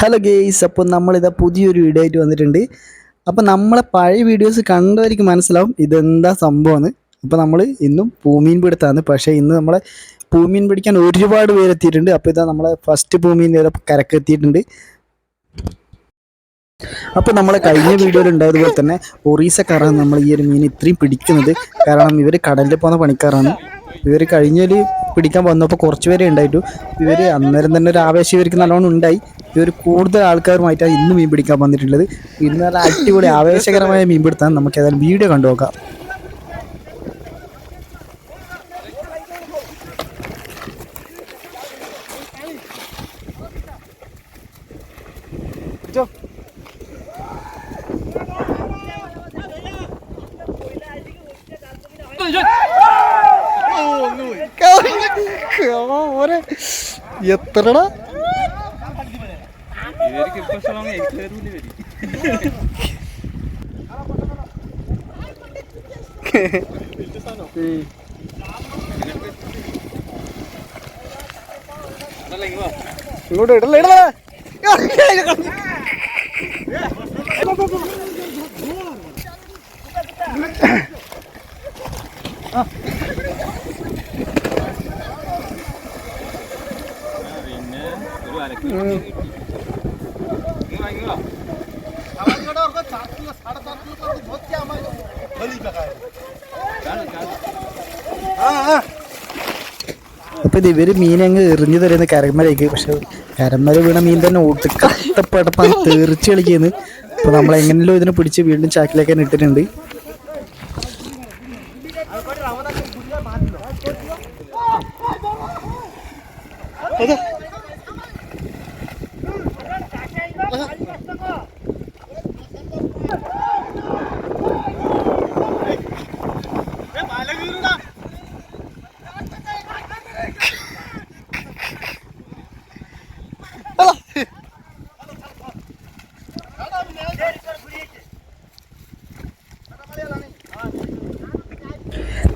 Hello guys, അപ്പോൾ നമ്മളിതാ പുതിയൊരു വീഡിയോ ആയിട്ട് വന്നിട്ടുണ്ട്. അപ്പോൾ നമ്മളെ പഴയ വീഡിയോസ് കണ്ടവർക്ക് മനസ്സിലാവും ഇതെന്താ സംഭവമാണ്. അപ്പോൾ നമ്മൾ ഇന്നും പൂമീൻ പിടുത്താണ്. പക്ഷേ ഇന്ന് നമ്മളെ പൂമീൻ പിടിക്കാൻ ഒരുപാട് പേരെത്തിയിട്ടുണ്ട്. അപ്പോൾ ഇതാ നമ്മളെ ഫസ്റ്റ് പൂമീൻ കരക്കെത്തിയിട്ടുണ്ട്. അപ്പോൾ നമ്മളെ കഴിഞ്ഞ വീഡിയോയിൽ ഉണ്ടായതുപോലെ തന്നെ ഒറീസക്കാരാണ് നമ്മൾ ഈ ഒരു മീൻ ഇത്രയും പിടിക്കുന്നത്. കാരണം ഇവർ കടലിൽ പോകുന്ന പണിക്കാരാണ്. ഇവർ കഴിഞ്ഞൊരു പിടിക്കാൻ വന്നപ്പോൾ കുറച്ച് പേരെ ഉണ്ടായിട്ടു. ഇവർ അന്നേരം തന്നെ ഒരു ആവേശം ഇവർക്ക് നല്ലോണം ഉണ്ടായി. ഇവർ കൂടുതൽ ആൾക്കാരുമായിട്ടാണ് ഇന്ന് മീൻ പിടിക്കാൻ വന്നിട്ടുള്ളത്. ഇന്ന് നല്ല അടിപൊളി ആവേശകരമായ മീൻ പിടുത്താൻ നമുക്ക് ഏതായാലും വീഡിയോ കണ്ടു നോക്കാം. എത്രടാ ഇങ്ങോട്ട് ഇടല ഇടല അപ്പൊ ഇത് ഇവര് മീനങ്ങ് എറിഞ്ഞു തരുന്ന കരമരയ്ക്ക്. പക്ഷെ കരമര വീണ മീൻ തന്നെ ഒടുക്കത്തപ്പടപ്പാൻ തെറിച്ച് കളിക്കുന്നു. അപ്പൊ നമ്മളെങ്ങനെയല്ലോ ഇതിനെ പിടിച്ച് വീണ്ടും ചാക്കിലേക്ക് തന്നെ ഇട്ടിട്ടുണ്ട്.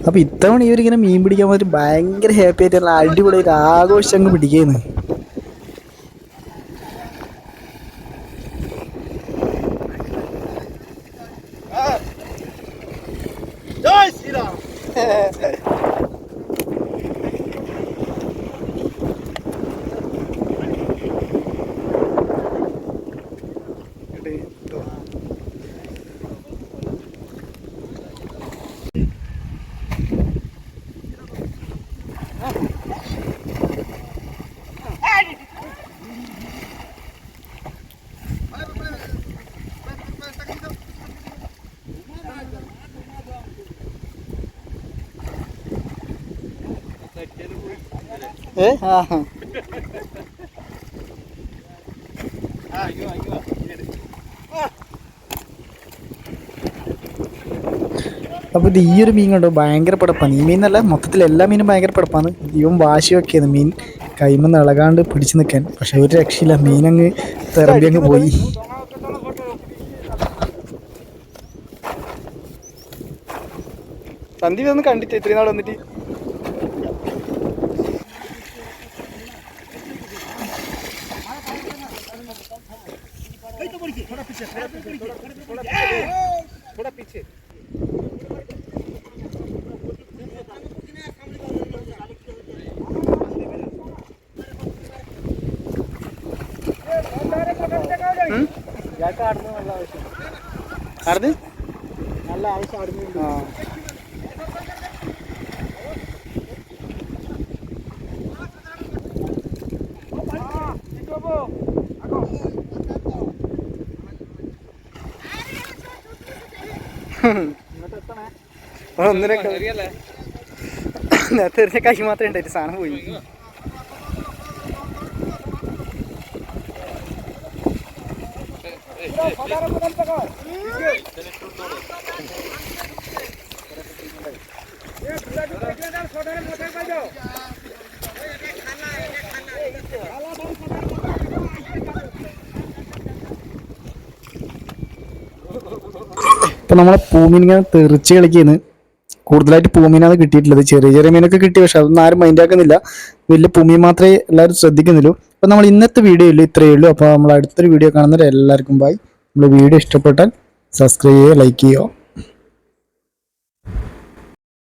അപ്പൊ ഇത്തവണ ഇവരിങ്ങനെ മീൻ പിടിക്കാൻ പോയിട്ട് ഭയങ്കര ഹാപ്പി ആയിട്ടുള്ള അടിപൊളിയായിട്ട് ആഘോഷം അങ്ങ് പിടിക്കുന്നു. അപ്പൊ ഇത് ഈ ഒരു മീൻ കണ്ടോ ഭയങ്കര പടപ്പാണ്. ഈ മീനല്ല, മൊത്തത്തിൽ എല്ലാ മീനും ഭയങ്കര പടപ്പാണ്. ഇവൻ വാശി വെക്കിയത് മീൻ കൈമന്ന് ഇളകാണ്ട് പിടിച്ചു നിൽക്കാൻ. പക്ഷെ ഒരു രക്ഷയില്ല, മീനങ്ങ് തെറമ്പി അങ്ങ് പോയി. സന്ദീപ് ഒന്ന് കണ്ടിട്ട് ഇത്രയും നാൾ വന്നിട്ട് നല്ല ആവശ്യം ആടുന്നുണ്ട്. നേരത്തെ കൈ മാത്രമേ ഉണ്ടായിട്ട് സാധനം പോയി. ഇപ്പം നമ്മളെ പൂമീനിങ്ങനെ തെറിച്ച് കളിക്കുന്നു. കൂടുതലായിട്ട് പൂമീനാണ് കിട്ടിയിട്ടുള്ളത്. ചെറിയ ചെറിയ മീനൊക്കെ കിട്ടി, പക്ഷെ അതൊന്നും ആരും മൈൻഡ് ആക്കുന്നില്ല. വലിയ പൂമീൻ മാത്രമേ എല്ലാവരും ശ്രദ്ധിക്കുന്നുള്ളൂ. അപ്പോൾ നമ്മൾ ഇന്നത്തെ വീഡിയോയിൽ ഇത്രയേ ഉള്ളൂ. അപ്പോൾ നമ്മൾ അടുത്തൊരു വീഡിയോ കാണുന്നവരെ എല്ലാവർക്കും ബൈ. നമ്മൾ വീഡിയോ ഇഷ്ടപ്പെട്ടാൽ സബ്സ്ക്രൈബ് ചെയ്യുക, ലൈക്ക് ചെയ്യുക.